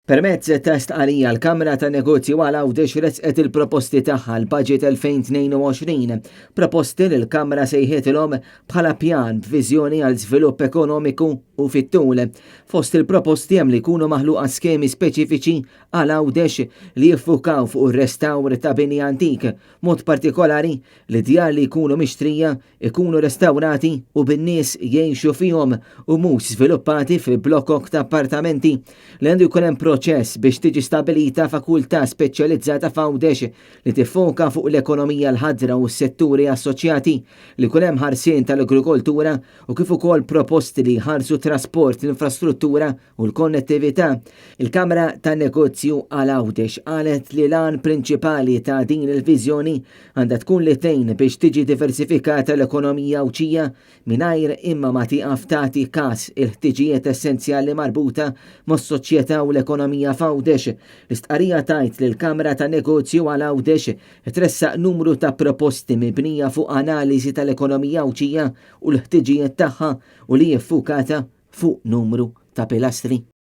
Permezz ta' stqarrija l-Kamra ta' Negozju għal Għawdex resqet il-proposti tagħha l-Budget 2022, proposti li l-Kamra sejħetilhom bħala pjan b'viżjoni għal żvilupp ekonomiku u fit-tul. Fost il-proposti hemm li jkunu maħluqa skemi speċifiċi għal Għawdex li jiffukaw fuq ir-restawr ta' bini antik, mod partikolari li djar li jkunu mixtrija ikunu restawrati u bin-nies jgħixu fihom u mhux żviluppati fi blokkok ta' appartamenti li għandu jkun hemm proċess biex tiġi stabilita fakultà speċjalizzata f'Għawdex li tiffoka fuq l-ekonomija l-ħadra u s-setturi assoċjati li jkun hemm ħarsien tal-agrikoltura u kif ukoll proposti li jħarsu trasport, l-infrastruttura u l-konnettività. Il-Kamra tan Negozju għal Għawdex qalet li l-għan prinċipali ta' din il-viżjoni għandha tkun li tgħin biex tiġi diversifikata l-ekonomija Awċija mingħajr imma ma tieqaf tagħti każ il-ħtiġijiet essenzjali marbuta mas-soċjetà u l-ekonomija f'Għawdex. L-istqarrija tajt li l-Kamra ta' Negozju għal Għawdex tressaq numru ta' proposti mibnija fuq analiżi tal-ekonomija Awċija u l-ħtiġijiet tagħha u li jiffukata fuq numru ta' pilastri.